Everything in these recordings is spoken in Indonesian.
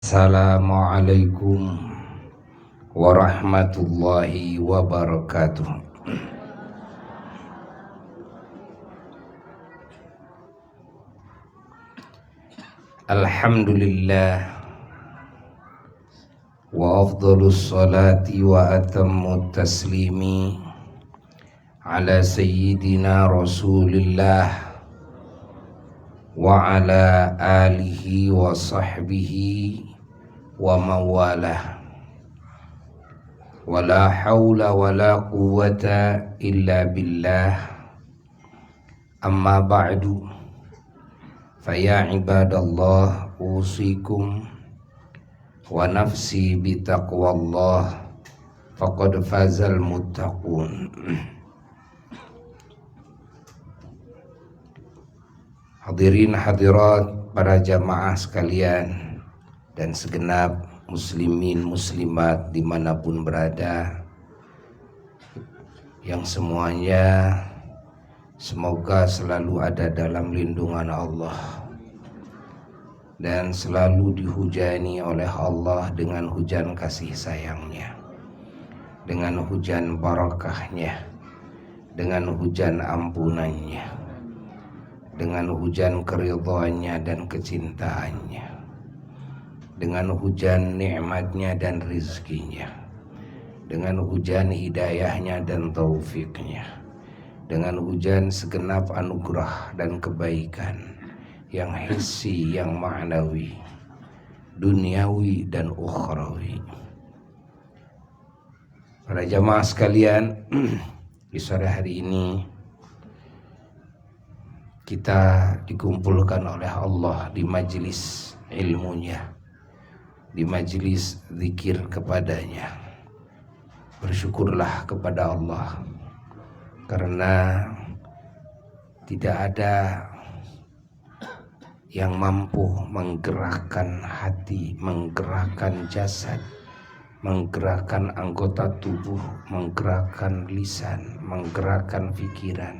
Assalamualaikum warahmatullahi wabarakatuh. Alhamdulillah wa afdhalus salati wa atammut taslimi ala sayyidina Rasulillah wa ala alihi wa sahbihi wa mawalah. Wala hawla wala quwwata illa billah. Amma ba'du, faya ibadallah, usikum wa nafsi bitaqwallah, faqad fazal muttaqun. Hadirin hadirat para jamaah sekalian dan segenap muslimin muslimat dimanapun berada, yang semuanya semoga selalu ada dalam lindungan Allah dan selalu dihujani oleh Allah dengan hujan kasih sayangnya, dengan hujan barakahnya, dengan hujan ampunannya, dengan hujan keridhaannya dan kecintaannya, dengan hujan nikmatnya dan rizkinya, dengan hujan hidayahnya dan taufiknya, dengan hujan segenap anugerah dan kebaikan yang hissi, yang ma'nawi, duniawi dan ukhrawi. Para jamaah sekalian, di sore hari ini kita dikumpulkan oleh Allah di majelis ilmunya, di majelis zikir kepadanya. Bersyukurlah kepada Allah karena tidak ada yang mampu menggerakkan hati, menggerakkan jasad, menggerakkan anggota tubuh, menggerakkan lisan, menggerakkan pikiran,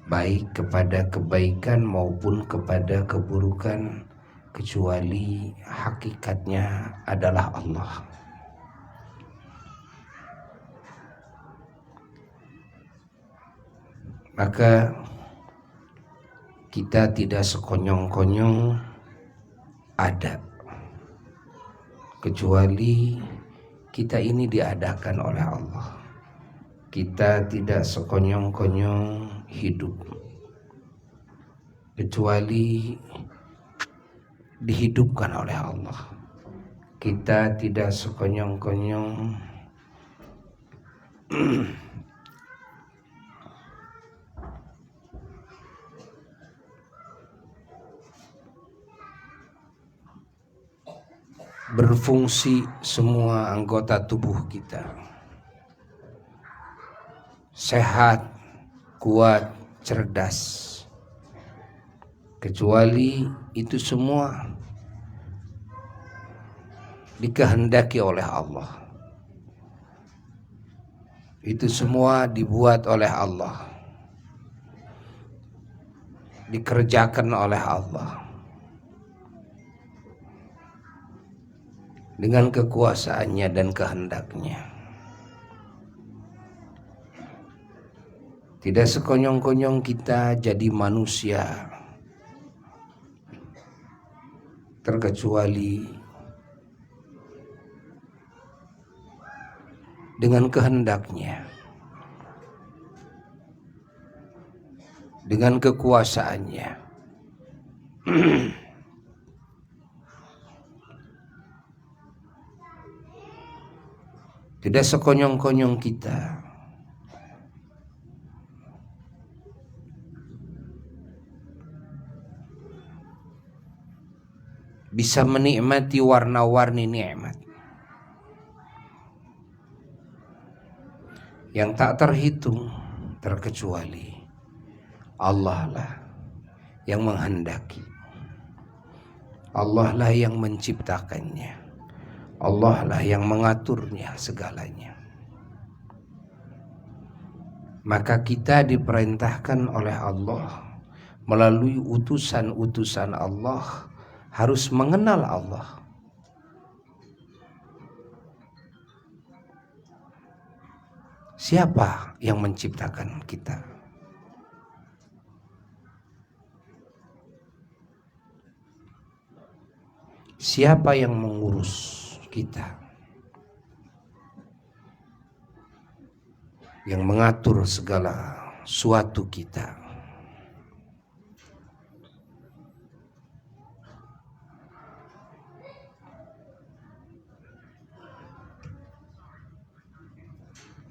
baik kepada kebaikan maupun kepada keburukan, kecuali hakikatnya adalah Allah. Maka kita tidak sekonyong-konyong ada, kecuali kita ini diadakan oleh Allah. Kita tidak sekonyong-konyong hidup, kecuali dihidupkan oleh Allah. Kita tidak sekonyong-konyong berfungsi semua anggota tubuh kita sehat, kuat, cerdas, kecuali itu semua dikehendaki oleh Allah. Itu semua dibuat oleh Allah, dikerjakan oleh Allah dengan kekuasaannya dan kehendaknya. Tidak sekonyong-konyong kita jadi manusia, terkecuali dengan kehendaknya, dengan kekuasaannya. Tidak sekonyong-konyong kita bisa menikmati warna-warni nikmat yang tak terhitung, terkecuali Allah lah yang menghendaki, Allah lah yang menciptakannya, Allah lah yang mengaturnya segalanya. Maka kita diperintahkan oleh Allah melalui utusan-utusan Allah harus mengenal Allah. Siapa yang menciptakan kita? Siapa yang mengurus kita? Yang mengatur segala sesuatu kita.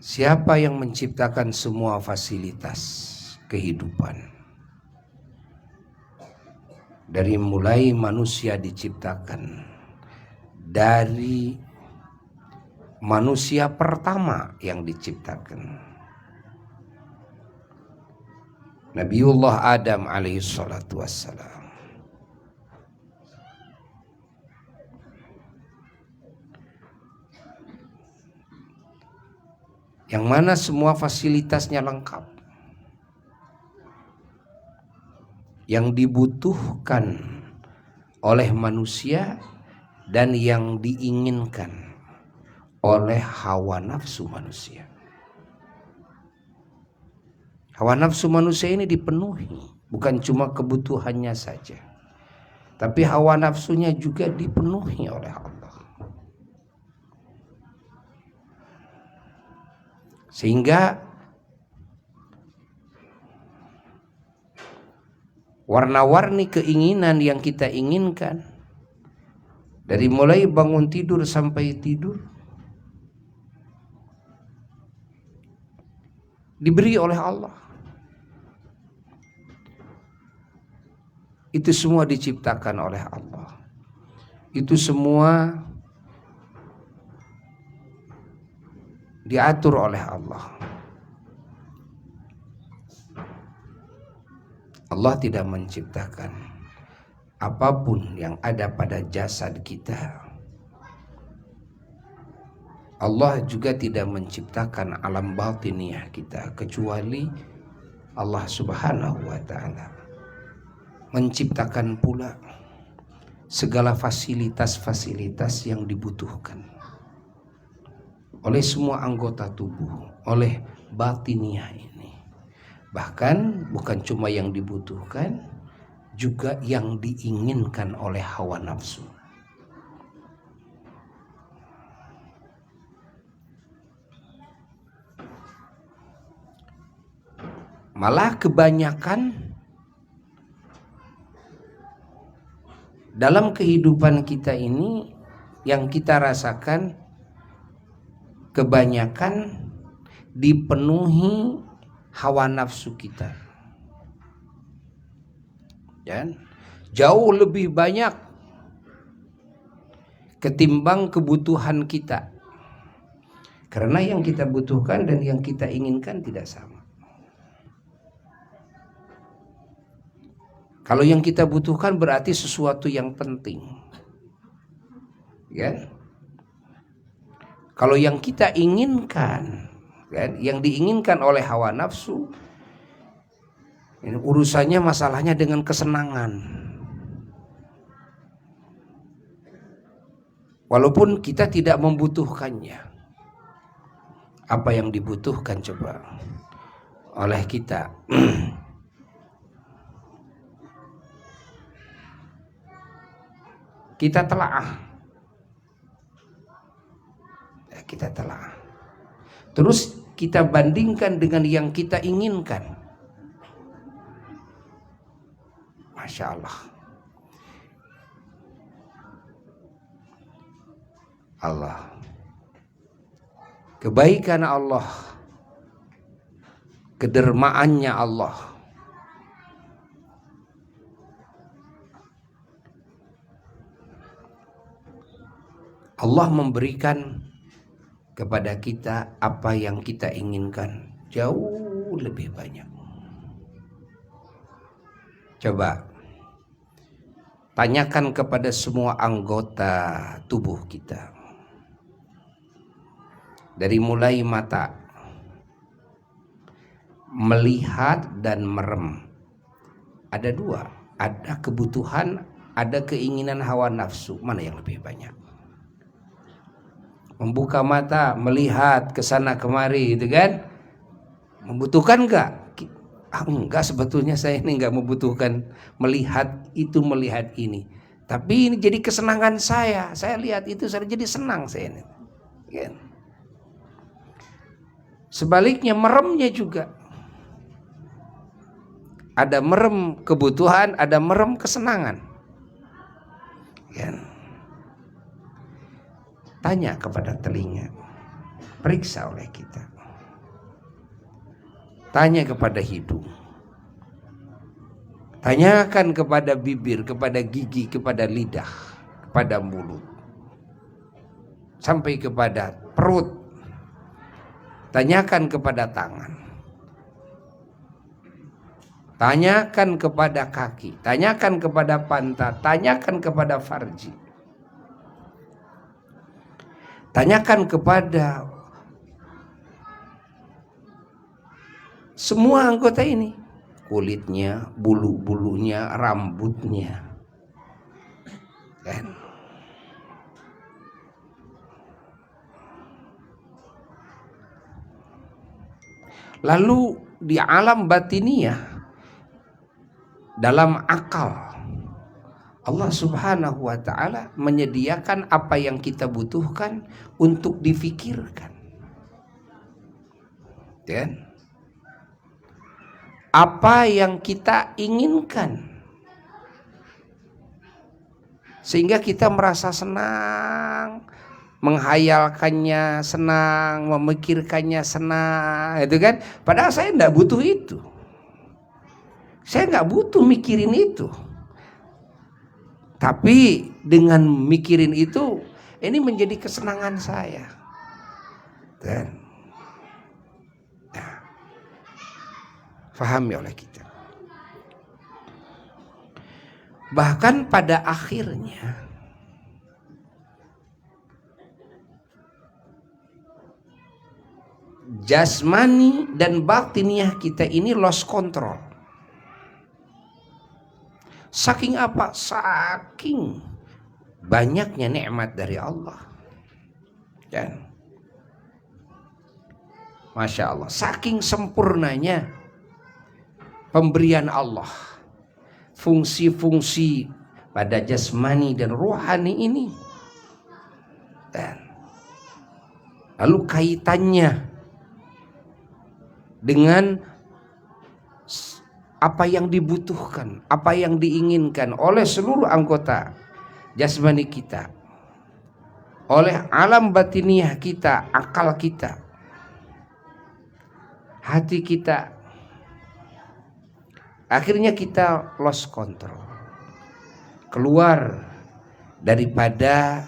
Siapa yang menciptakan semua fasilitas kehidupan? Dari mulai manusia diciptakan, dari manusia pertama yang diciptakan, Nabiullah Adam alaihi salatu wassalam, yang mana semua fasilitasnya lengkap, yang dibutuhkan oleh manusia dan yang diinginkan oleh hawa nafsu manusia. Hawa nafsu manusia ini dipenuhi, bukan cuma kebutuhannya saja, tapi hawa nafsunya juga dipenuhi oleh Allah. Sehingga warna-warni keinginan yang kita inginkan, dari mulai bangun tidur sampai tidur, diberi oleh Allah. Itu semua diciptakan oleh Allah. Itu semua diatur oleh Allah. Allah tidak menciptakan apapun yang ada pada jasad kita. Allah juga tidak menciptakan alam batiniah kita, kecuali Allah Subhanahu wa ta'ala menciptakan pula segala fasilitas-fasilitas yang dibutuhkan oleh semua anggota tubuh, oleh batiniah ini. Bahkan bukan cuma yang dibutuhkan, juga yang diinginkan oleh hawa nafsu. Malah kebanyakan dalam kehidupan kita ini yang kita rasakan, kebanyakan dipenuhi hawa nafsu kita. Dan jauh lebih banyak ketimbang kebutuhan kita. Karena yang kita butuhkan dan yang kita inginkan tidak sama. Kalau yang kita butuhkan berarti sesuatu yang penting, kan? Kalau yang kita inginkan, kan, yang diinginkan oleh hawa nafsu, ini urusannya masalahnya dengan kesenangan. Walaupun kita tidak membutuhkannya. Apa yang dibutuhkan coba oleh kita? Kita telaah. Kita telaah. Terus kita bandingkan dengan yang kita inginkan. Masya Allah. Allah. Kebaikan Allah. Kedermaannya Allah. Allah memberikan kepada kita apa yang kita inginkan jauh lebih banyak. Coba tanyakan kepada semua anggota tubuh kita. Dari mulai mata, melihat dan merem. Ada dua, ada kebutuhan, ada keinginan hawa nafsu, mana yang lebih banyak? Membuka mata, melihat ke sana kemari, gitu kan? Membutuhkan enggak? Enggak, sebetulnya saya ini enggak membutuhkan melihat itu, melihat ini. Tapi ini jadi kesenangan saya. Saya lihat itu, saya jadi senang saya ini. Kan? Sebaliknya meremnya juga. Ada merem kebutuhan, ada merem kesenangan. Kan? Tanya kepada telinga, periksa oleh kita. Tanya kepada hidung, tanyakan kepada bibir, kepada gigi, kepada lidah, kepada mulut, sampai kepada perut. Tanyakan kepada tangan, tanyakan kepada kaki, tanyakan kepada pantat, tanyakan kepada farji, tanyakan kepada semua anggota ini, kulitnya, bulu-bulunya, rambutnya, kan? Lalu di alam batiniah, dalam akal, Allah Subhanahu wa ta'ala menyediakan apa yang kita butuhkan untuk difikirkan, kan? Apa yang kita inginkan, sehingga kita merasa senang, menghayalkannya senang, memikirkannya senang, itu kan? Padahal saya tidak butuh itu, saya nggak butuh mikirin itu. Tapi dengan mikirin itu, ini menjadi kesenangan saya. Dan fahami oleh kita. Bahkan pada akhirnya jasmani dan batiniah kita ini lost control. Saking apa? Saking banyaknya nikmat dari Allah. Dan Masya Allah, saking sempurnanya pemberian Allah, fungsi-fungsi pada jasmani dan rohani ini. Dan lalu kaitannya dengan apa yang dibutuhkan, apa yang diinginkan oleh seluruh anggota jasmani kita, oleh alam batiniah kita, akal kita, hati kita. Akhirnya kita lost control, keluar daripada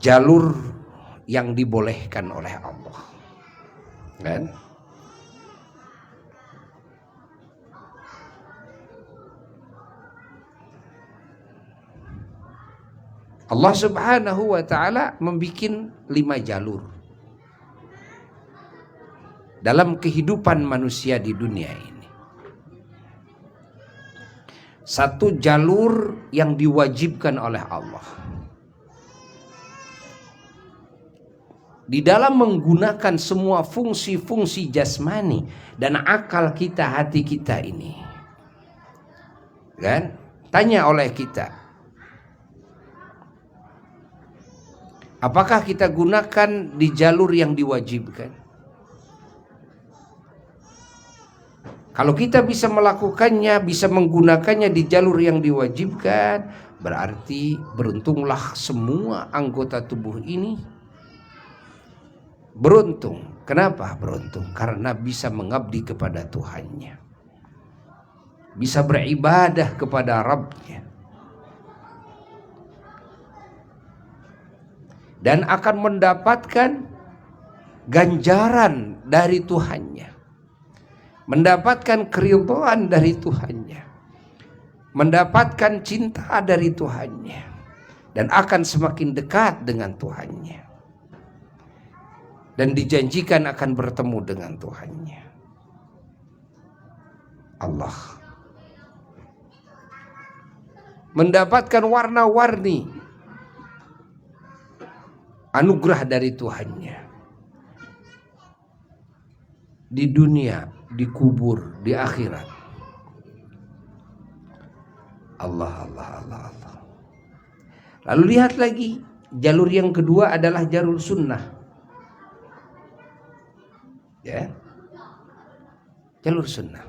jalur yang dibolehkan oleh Allah, kan? Allah Subhanahu wa ta'ala membikin 5 jalur dalam kehidupan manusia di dunia ini. Satu jalur yang diwajibkan oleh Allah. Di dalam menggunakan semua fungsi-fungsi jasmani dan akal kita, hati kita ini, kan? Tanya oleh kita, apakah kita gunakan di jalur yang diwajibkan? Kalau kita bisa melakukannya, bisa menggunakannya di jalur yang diwajibkan, berarti beruntunglah semua anggota tubuh ini. Beruntung. Kenapa beruntung? Karena bisa mengabdi kepada Tuhannya, bisa beribadah kepada Rabbnya, dan akan mendapatkan ganjaran dari Tuhannya, mendapatkan keridhaan dari Tuhannya, mendapatkan cinta dari Tuhannya, dan akan semakin dekat dengan Tuhannya, dan dijanjikan akan bertemu dengan Tuhannya. Allah. mendapatkan warna-warni anugerah dari Tuhannya di dunia, di kubur, di akhirat. Allah. Lalu lihat lagi, jalur yang kedua adalah jalur sunnah. Ya, jalur sunnah.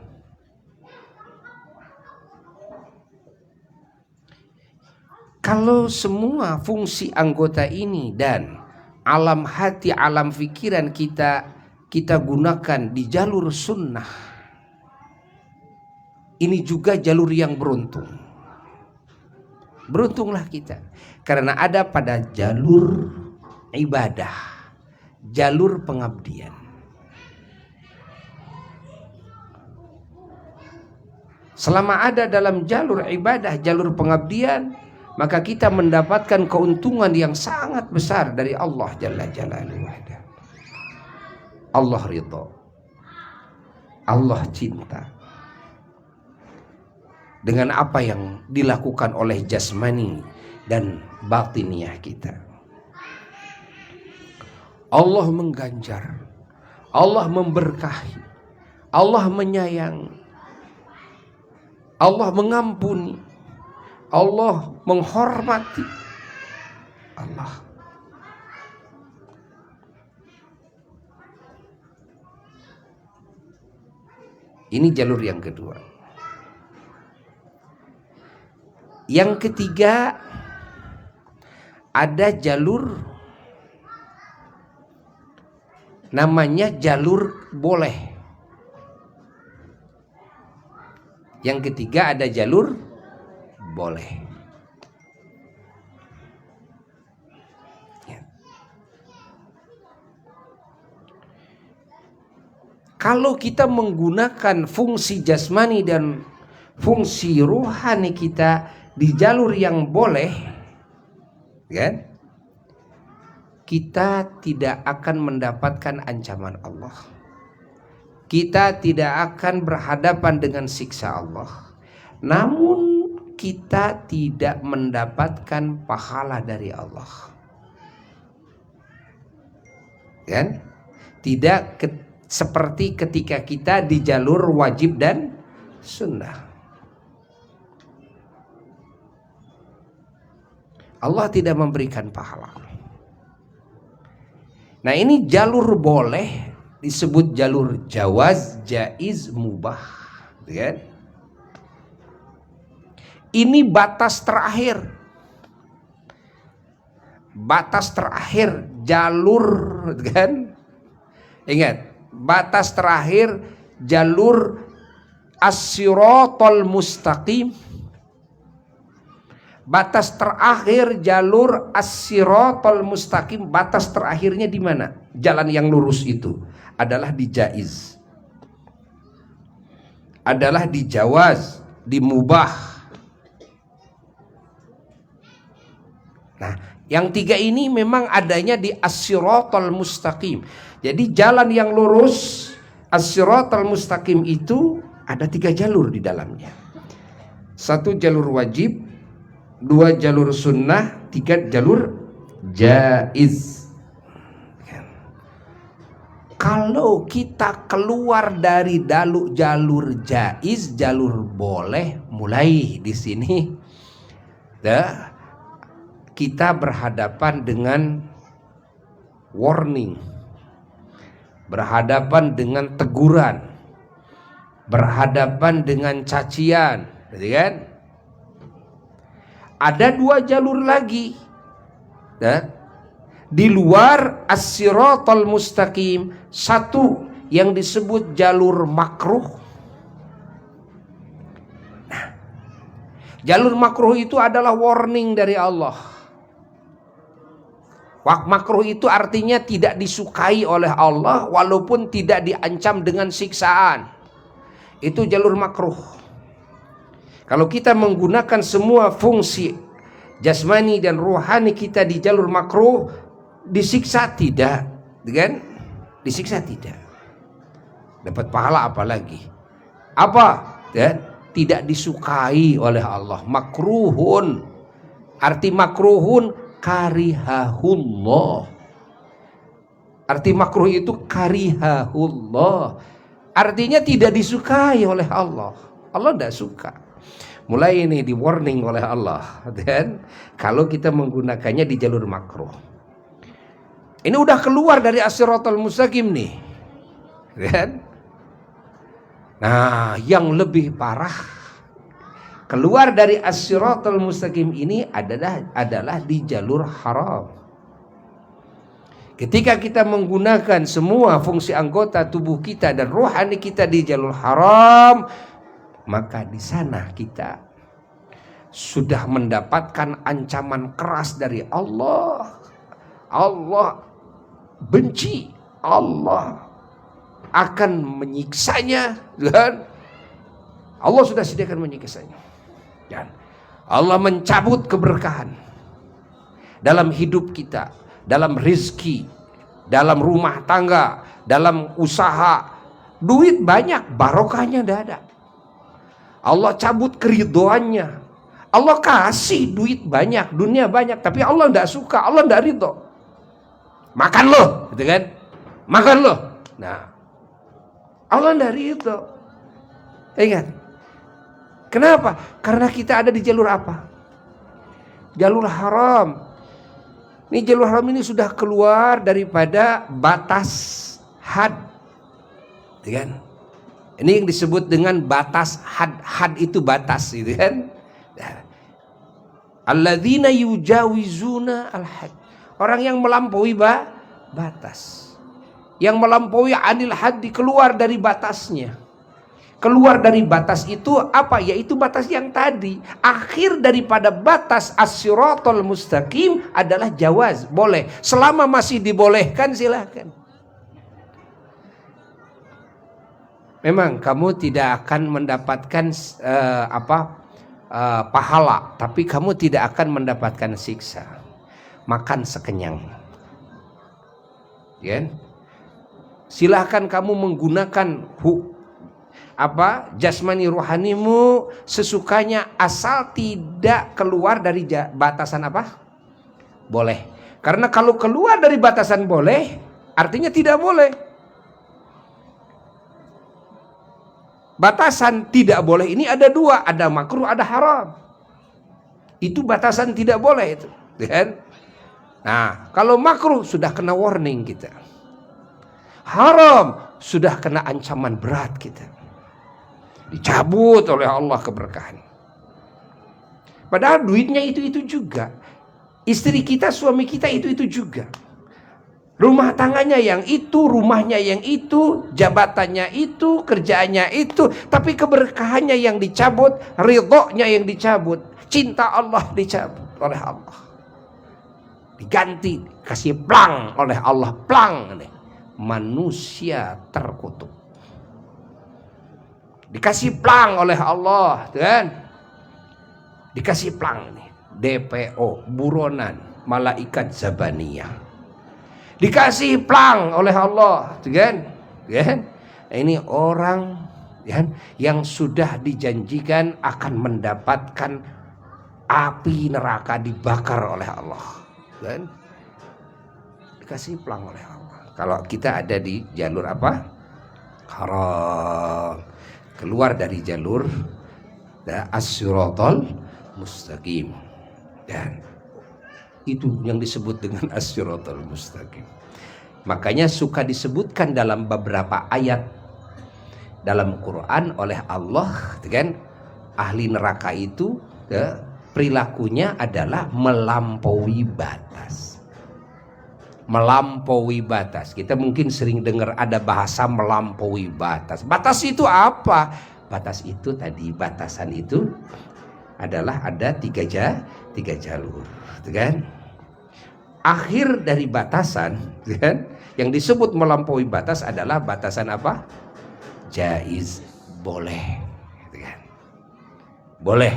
Kalau semua fungsi anggota ini dan alam hati, alam pikiran kita gunakan di jalur sunnah, ini juga jalur yang beruntung. Beruntunglah kita, karena ada pada jalur ibadah, jalur pengabdian. Selama ada dalam jalur ibadah, jalur pengabdian, maka kita mendapatkan keuntungan yang sangat besar dari Allah Jalla Jalaluhu. Allah ridha, Allah cinta dengan apa yang dilakukan oleh jasmani dan batiniah kita. Allah mengganjar, Allah memberkahi, Allah menyayangi, Allah mengampuni, Allah menghormati. Allah. Ini jalur yang kedua. Yang ketiga, ada jalur namanya jalur boleh. Yang ketiga ada jalur boleh. Ya. Kalau kita menggunakan fungsi jasmani dan fungsi ruhani kita di jalur yang boleh, kan? Kita tidak akan mendapatkan ancaman Allah. Kita tidak akan berhadapan dengan siksa Allah. Namun kita tidak mendapatkan pahala dari Allah. Kan? Tidak seperti ketika kita di jalur wajib dan sunnah. Allah tidak memberikan pahala. Nah, ini jalur boleh disebut jalur jawaz, jaiz, mubah, kan? Ini batas terakhir. Batas terakhir jalur, kan? Ingat, batas terakhir jalur as-siratal mustaqim. Batas terakhir jalur as-siratal mustaqim, batas terakhirnya di mana? Jalan yang lurus itu adalah di jaiz, adalah di jawaz, di mubah. Nah, yang tiga ini memang adanya di as-siratal mustaqim. Jadi jalan yang lurus as-siratal mustaqim itu ada tiga jalur di dalamnya. Satu jalur wajib, dua jalur sunnah, tiga jalur jaiz. Kalau kita keluar dari jalur jaiz, jalur boleh, mulai di sini kita berhadapan dengan warning, berhadapan dengan teguran, berhadapan dengan cacian, kan? Ada dua jalur lagi di luar as-siratal mustaqim. Satu yang disebut jalur makruh. Nah, jalur makruh itu adalah warning dari Allah. Makruh itu artinya tidak disukai oleh Allah walaupun tidak diancam dengan siksaan. Itu jalur makruh. Kalau kita menggunakan semua fungsi jasmani dan rohani kita di jalur makruh, disiksa tidak, kan? Disiksa tidak. Dapat pahala apalagi? Apa? Ya? tidak disukai oleh Allah. Makruhun. Arti makruhun karihahullah. Arti makruh itu karihahullah. Artinya tidak disukai oleh Allah. Allah tidak suka. Mulai ini di warning oleh Allah. Dan kalau kita menggunakannya di jalur makruh. Ini udah keluar dari as-siratal mustaqim nih. Dan nah, yang lebih parah, keluar dari as-siratal mustaqim ini adalah di jalur haram. Ketika kita menggunakan semua fungsi anggota tubuh kita dan rohani kita di jalur haram, maka di sana kita sudah mendapatkan ancaman keras dari Allah. Allah benci, Allah akan menyiksanya, dan Allah sudah sediakan menyiksanya. Dan Allah mencabut keberkahan dalam hidup kita, dalam rizki, dalam rumah tangga, dalam usaha. Duit banyak, barokahnya tidak ada. Allah cabut keridhoannya. Allah kasih duit banyak, dunia banyak, tapi Allah tidak suka, Allah tidak ridho. Makan loh, gitu kan? Makan loh. Nah, Allah tidak ridho. Ingat. Kenapa? Karena kita ada di jalur apa? Jalur haram. Ini jalur haram ini sudah keluar daripada batas had. Kan? Ini yang disebut dengan batas had. Had itu batas, gitu kan? Alladzina yujawizuna al-had. Orang yang melampaui batas. Yang melampaui anil haddi, keluar dari batasnya. Keluar dari batas itu apa? Yaitu batas yang tadi. Akhir daripada batas as-siratal mustaqim adalah jawaz, boleh. Selama masih dibolehkan silahkan. Memang kamu tidak akan mendapatkan pahala, tapi kamu tidak akan mendapatkan siksa. Makan sekenyang. Ya? Silahkan kamu menggunakan jasmani rohanimu sesukanya, asal tidak keluar dari batasan apa? Boleh. Karena kalau keluar dari batasan boleh, artinya tidak boleh. Batasan tidak boleh ini ada dua, ada makruh, ada haram. Itu batasan tidak boleh itu, kan? Nah, kalau makruh sudah kena warning kita. Haram sudah kena ancaman berat kita. Dicabut oleh Allah keberkahan. Padahal duitnya itu juga. Istri kita, suami kita itu juga. Rumah tangganya yang itu, rumahnya yang itu, jabatannya itu, kerjaannya itu. Tapi keberkahannya yang dicabut, ridhonya yang dicabut, cinta Allah dicabut oleh Allah. Diganti, kasih plang oleh Allah, plang. Manusia terkutuk. Dikasih plang oleh Allah, kan? Dikasih plang nih, DPO, buronan, malaikat zabaniyah. Dikasih plang oleh Allah, kan? Ini orang, kan, yang sudah dijanjikan akan mendapatkan api neraka dibakar oleh Allah, kan? Dikasih plang oleh Allah. Kalau kita ada di jalur apa? Haram. Keluar dari jalur as-siratal mustaqim. Dan itu yang disebut dengan as-siratal mustaqim. Makanya suka disebutkan dalam beberapa ayat dalam Quran oleh Allah, kan? Ahli neraka itu perilakunya adalah melampaui batas. Melampaui batas. Kita mungkin sering dengar ada bahasa melampaui batas. Batas itu apa? Batas itu tadi, batasan itu adalah ada tiga jalur, kan? Akhir dari batasan, kan? Yang disebut melampaui batas adalah batasan apa? Jaiz, boleh, kan? Boleh.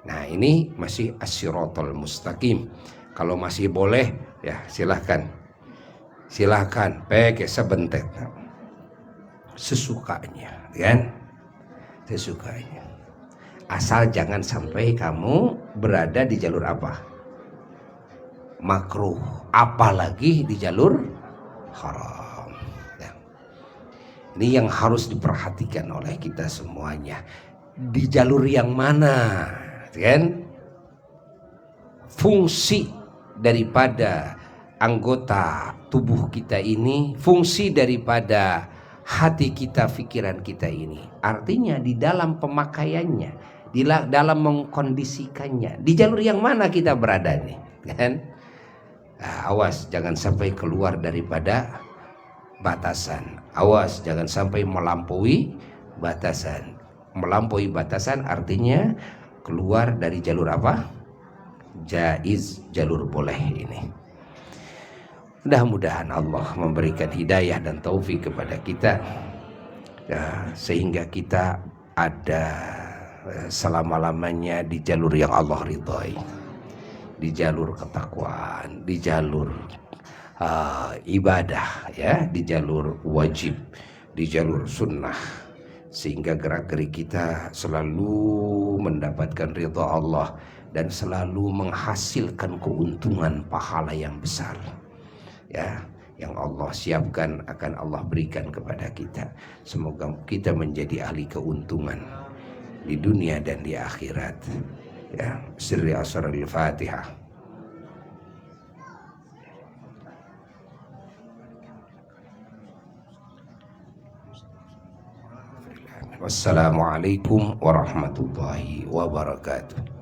Nah, ini masih as-siratal mustaqim. Kalau masih boleh, ya silahkan pakai sebentet sesukanya. kan? Sesukanya. Asal jangan sampai kamu berada di jalur apa? Makruh, apalagi di jalur haram. Ya. Ini yang harus diperhatikan oleh kita semuanya. Di jalur yang mana, kan? Fungsi daripada anggota tubuh kita ini, fungsi daripada hati kita, pikiran kita ini, artinya di dalam pemakaiannya, di dalam mengkondisikannya, di jalur yang mana kita berada nih, kan? Awas jangan sampai keluar daripada batasan. Awas jangan sampai melampaui batasan. Melampaui batasan artinya keluar dari jalur apa? Jaiz, jalur boleh ini. Mudah-mudahan Allah memberikan hidayah dan taufik kepada kita ya, sehingga kita ada selama-lamanya di jalur yang Allah ridhoi, di jalur ketakwaan, di jalur ibadah ya, di jalur wajib, di jalur sunnah, sehingga gerak-gerik kita selalu mendapatkan ridha Allah dan selalu menghasilkan keuntungan pahala yang besar ya, yang Allah siapkan akan Allah berikan kepada kita. Semoga kita menjadi ahli keuntungan di dunia dan di akhirat ya. Sirri asraril Fatihah. Wassalamualaikum warahmatullahi wabarakatuh.